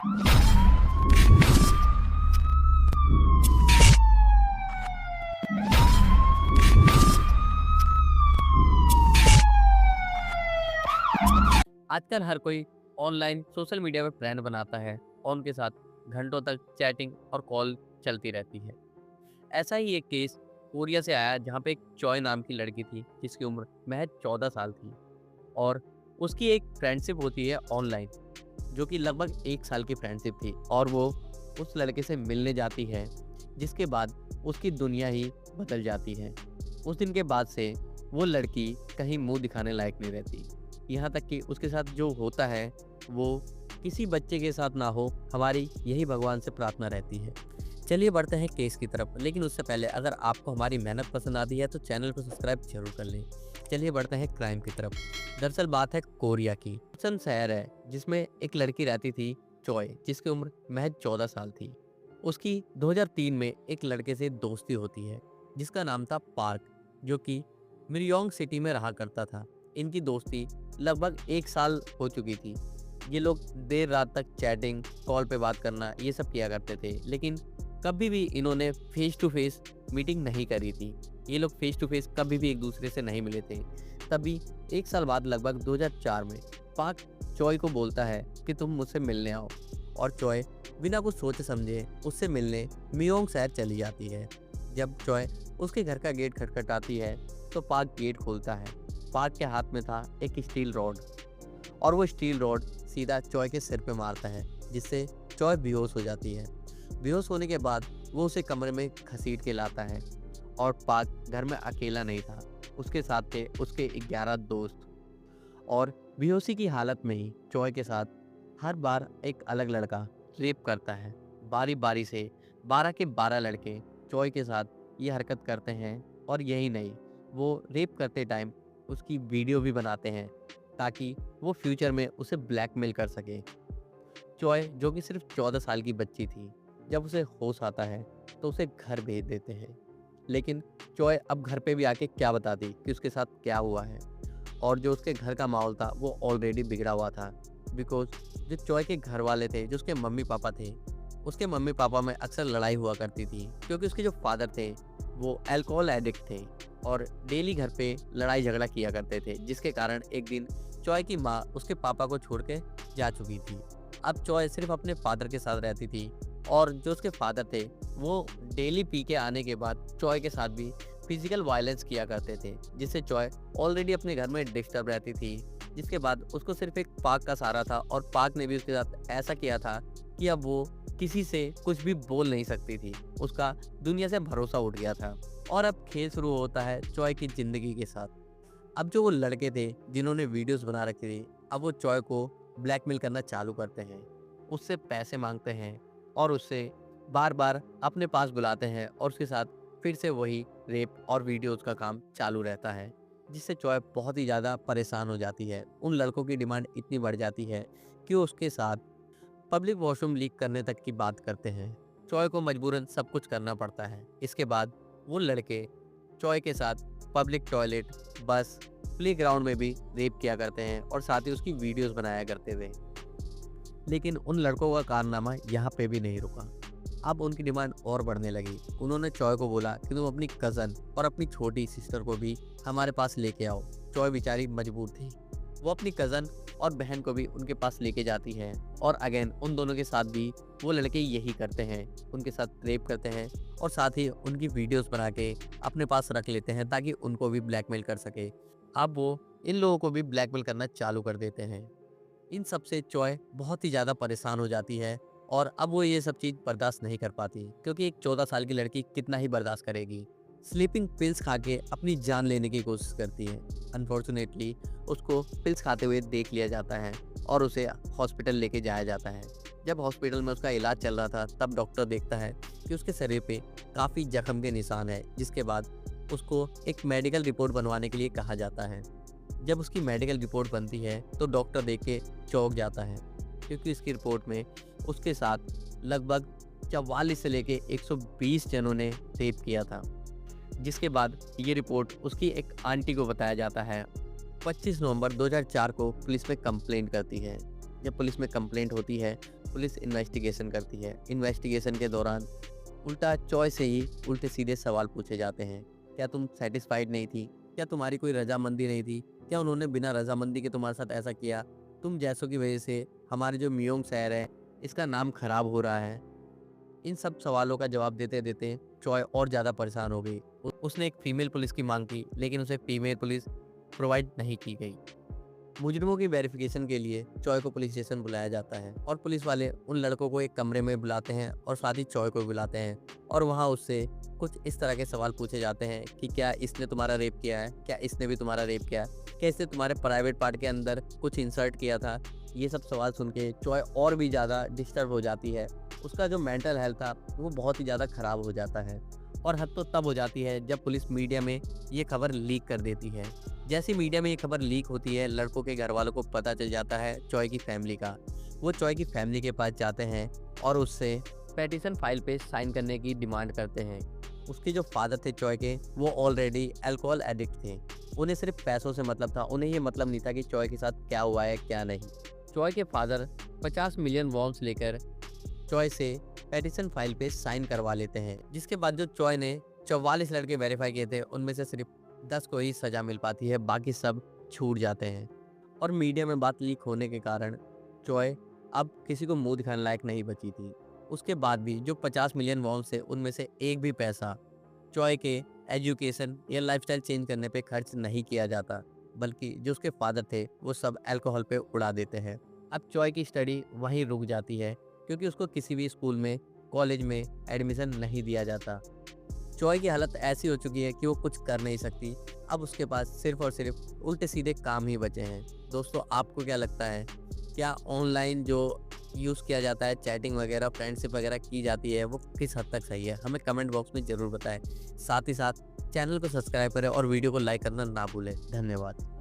आजकल हर कोई online social media पर फ्रेंड बनाता है और उनके साथ घंटों तक चैटिंग और कॉल चलती रहती है। ऐसा ही एक केस कोरिया से आया जहाँ पे एक चॉय नाम की लड़की थी जिसकी उम्र महज 14 साल थी और उसकी एक फ्रेंडशिप होती है ऑनलाइन जो कि लगभग 1 साल की फ्रेंडशिप थी और वो उस लड़के से मिलने जाती है जिसके बाद उसकी दुनिया ही बदल जाती है। उस दिन के बाद से वो लड़की कहीं मुंह दिखाने लायक नहीं रहती। यहाँ तक कि उसके साथ जो होता है वो किसी बच्चे के साथ ना हो, हमारी यही भगवान से प्रार्थना रहती है। चलिए बढ़ते हैं केस की तरफ, लेकिन उससे पहले अगर आपको हमारी मेहनत पसंद आती है तो चैनल को सब्सक्राइब जरूर कर लें। चलिए बढ़ते हैं क्राइम की तरफ। दरअसल बात है कोरिया की। सन शहर है जिसमें एक लड़की रहती थी चॉय, जिसकी उम्र महज 14 साल थी। उसकी 2003 में एक लड़के से दोस्ती होती है जिसका नाम था पार्क, जो कि मिरयोंग सिटी में रहा करता था। इनकी दोस्ती लगभग 1 साल हो चुकी थी। ये लोग देर रात तक चैटिंग, कॉल पे बात करना ये सब किया करते थे, लेकिन कभी भी इन्होंने फेस टू फेस मीटिंग नहीं करी थी। ये लोग फेस टू फेस कभी भी एक दूसरे से नहीं मिले थे। तभी 1 साल बाद लगभग 2004 में पार्क चॉय को बोलता है कि तुम मुझसे मिलने आओ, और चॉय बिना कुछ सोचे समझे उससे मिलने मियोंग शहर चली जाती है। जब चॉय उसके घर का गेट खटखटाती है तो पार्क गेट खोलता है। पार्क के हाथ में था एक स्टील रॉड और वो स्टील रॉड सीधा चॉय के सिर पे मारता है जिससे चॉय बेहोश हो जाती है। बेहोश होने के बाद वो उसे कमरे में घसीट के लाता है और पार्क घर में अकेला नहीं था, उसके साथ थे उसके 11 दोस्त। और बेहोशी की हालत में ही चॉय के साथ हर बार एक अलग लड़का रेप करता है। बारी बारी से 12 के 12 लड़के चॉय के साथ ये हरकत करते हैं, और यही नहीं, वो रेप करते टाइम उसकी वीडियो भी बनाते हैं ताकि वो फ्यूचर में उसे ब्लैकमेल कर सके। चॉय जो कि सिर्फ 14 साल की बच्ची थी, जब उसे होश आता है तो उसे घर भेज देते हैं। लेकिन चॉय अब घर पे भी आके क्या बताती कि उसके साथ क्या हुआ है। और जो उसके घर का माहौल था वो ऑलरेडी बिगड़ा हुआ था, बिकॉज जो चॉय के घर वाले थे, जो उसके मम्मी पापा थे, उसके मम्मी पापा में अक्सर लड़ाई हुआ करती थी क्योंकि उसके जो फादर थे वो अल्कोहल एडिक्ट थे और डेली घर पे लड़ाई झगड़ा किया करते थे, जिसके कारण एक दिन चॉय की माँ उसके पापा को छोड़ के जा चुकी थी। अब चॉय सिर्फ अपने फादर के साथ रहती थी, और जो उसके फादर थे वो डेली पी के आने के बाद चॉय के साथ भी फिजिकल वायलेंस किया करते थे, जिससे चॉय ऑलरेडी अपने घर में डिस्टर्ब रहती थी। जिसके बाद उसको सिर्फ एक पार्क का सहारा था, और पार्क ने भी उसके साथ ऐसा किया था कि अब वो किसी से कुछ भी बोल नहीं सकती थी। उसका दुनिया से भरोसा उठ गया था। और अब खेल शुरू होता है चॉय की ज़िंदगी के साथ। अब जो वो लड़के थे जिन्होंने वीडियोस बना रखी थी, अब वो चॉय को ब्लैकमेल करना चालू करते हैं, उससे पैसे मांगते हैं और उससे बार बार अपने पास बुलाते हैं, और उसके साथ फिर से वही रेप और वीडियोस का काम चालू रहता है, जिससे चॉय बहुत ही ज़्यादा परेशान हो जाती है। उन लड़कों की डिमांड इतनी बढ़ जाती है कि वो उसके साथ पब्लिक वॉशरूम लीक करने तक की बात करते हैं। चॉय को मजबूरन सब कुछ करना पड़ता है। इसके बाद वो लड़के चॉय के साथ पब्लिक टॉयलेट, बस, प्लेग्राउंड में भी रेप किया करते हैं और साथ ही उसकी वीडियोस बनाया करते थे। लेकिन उन लड़कों का कारनामा यहाँ पे भी नहीं रुका। अब उनकी डिमांड और बढ़ने लगी। उन्होंने चॉय को बोला कि तुम अपनी कज़न और अपनी छोटी सिस्टर को भी हमारे पास लेके आओ। चॉय बेचारी मजबूर थी, वो अपनी कज़न और बहन को भी उनके पास लेके जाती है, और अगेन उन दोनों के साथ भी वो लड़के यही करते हैं, उनके साथ रेप करते हैं और साथ ही उनकी वीडियोस बना के अपने पास रख लेते हैं ताकि उनको भी ब्लैकमेल कर सके। अब वो इन लोगों को भी ब्लैकमेल करना चालू कर देते हैं। इन सब से चॉय बहुत ही ज़्यादा परेशान हो जाती है, और अब वो ये सब चीज़ बर्दाश्त नहीं कर पाती क्योंकि एक 14 साल की लड़की कितना ही बर्दाश्त करेगी। स्लीपिंग पिल्स खा के अपनी जान लेने की कोशिश करती है। अनफॉर्चुनेटली उसको पिल्स खाते हुए देख लिया जाता है और उसे हॉस्पिटल लेके जाया जाता है। जब हॉस्पिटल में उसका इलाज चल रहा था तब डॉक्टर देखता है कि उसके शरीर पे काफ़ी जख्म के निशान है, जिसके बाद उसको एक मेडिकल रिपोर्ट बनवाने के लिए कहा जाता है। जब उसकी मेडिकल रिपोर्ट बनती है तो डॉक्टर देख के चौंक जाता है क्योंकि इसकी रिपोर्ट में उसके साथ लगभग 44 से लेके 120 जनों ने रेप किया था। जिसके बाद ये रिपोर्ट उसकी एक आंटी को बताया जाता है। 25 नवंबर 2004 को पुलिस में कंप्लेंट करती है। जब पुलिस में कंप्लेंट होती है पुलिस इन्वेस्टिगेशन करती है। इन्वेस्टिगेशन के दौरान उल्टा चॉय से ही उल्टे सीधे सवाल पूछे जाते हैं। क्या तुम सेटिस्फाइड नहीं थी? क्या तुम्हारी कोई रजामंदी नहीं थी? क्या उन्होंने बिना रजामंदी के तुम्हारे साथ ऐसा किया? तुम जैसों की वजह से हमारे जो मियोंग शहर है इसका नाम खराब हो रहा है। इन सब सवालों का जवाब देते देते चॉय और ज़्यादा परेशान हो गई। उसने एक फीमेल पुलिस की मांग की, लेकिन उसे फीमेल पुलिस प्रोवाइड नहीं की गई। मुजरिमों की वेरिफिकेशन के लिए चॉय को पुलिस स्टेशन बुलाया जाता है और पुलिस वाले उन लड़कों को एक कमरे में बुलाते हैं और साथ ही चॉय को भी बुलाते हैं और वहाँ उससे कुछ इस तरह के सवाल पूछे जाते हैं कि क्या इसने तुम्हारा रेप किया है? क्या इसने भी तुम्हारा रेप किया है? क्या इसने तुम्हारे प्राइवेट पार्ट के अंदर कुछ इंसर्ट किया था? ये सब सवाल सुन के चॉय और भी ज़्यादा डिस्टर्ब हो जाती है। उसका जो मेंटल हेल्थ था वो बहुत ही ज़्यादा ख़राब हो जाता है और हद तो तब हो जाती है जब पुलिस मीडिया में ये खबर लीक कर देती है। जैसे मीडिया में ये खबर लीक होती है, लड़कों के घर वालों को पता चल जाता है चॉय की फैमिली का। वो चॉय की फैमिली के पास जाते हैं और उससे पेटिशन फाइल पे साइन करने की डिमांड करते हैं। उसके जो फादर थे चॉय के, वो ऑलरेडी अल्कोहल एडिक्ट थे। उन्हें सिर्फ पैसों से मतलब था, उन्हें ये मतलब नहीं था कि चॉय के साथ क्या हुआ है क्या नहीं। चॉय के फादर 50 मिलियन वॉन्स लेकर चॉय से पेटिशन फाइल पे साइन करवा लेते हैं, जिसके बाद जो चॉय ने 44 लड़के वेरीफाई किए थे उनमें से सिर्फ 10 को ही सजा मिल पाती है, बाकी सब छूट जाते हैं। और मीडिया में बात लीक होने के कारण चॉय अब किसी को मुंह दिखाने लायक नहीं बची थी। उसके बाद भी जो 50 मिलियन वॉन्स थे उनमें से एक भी पैसा चॉय के एजुकेशन या लाइफस्टाइल चेंज करने पे खर्च नहीं किया जाता, बल्कि जो उसके फादर थे वो सब अल्कोहल पे उड़ा देते हैं। अब चॉय की स्टडी वहीं रुक जाती है क्योंकि उसको किसी भी स्कूल में, कॉलेज में एडमिशन नहीं दिया जाता। चॉय की हालत ऐसी हो चुकी है कि वो कुछ कर नहीं सकती। अब उसके पास सिर्फ और सिर्फ उल्टे सीधे काम ही बचे हैं। दोस्तों, आपको क्या लगता है, क्या ऑनलाइन जो यूज़ किया जाता है, चैटिंग वगैरह, फ्रेंडशिप वगैरह की जाती है, वो किस हद तक सही है? हमें कमेंट बॉक्स में ज़रूर बताएं। साथ ही साथ चैनल को सब्सक्राइब करें और वीडियो को लाइक करना ना भूलें। धन्यवाद।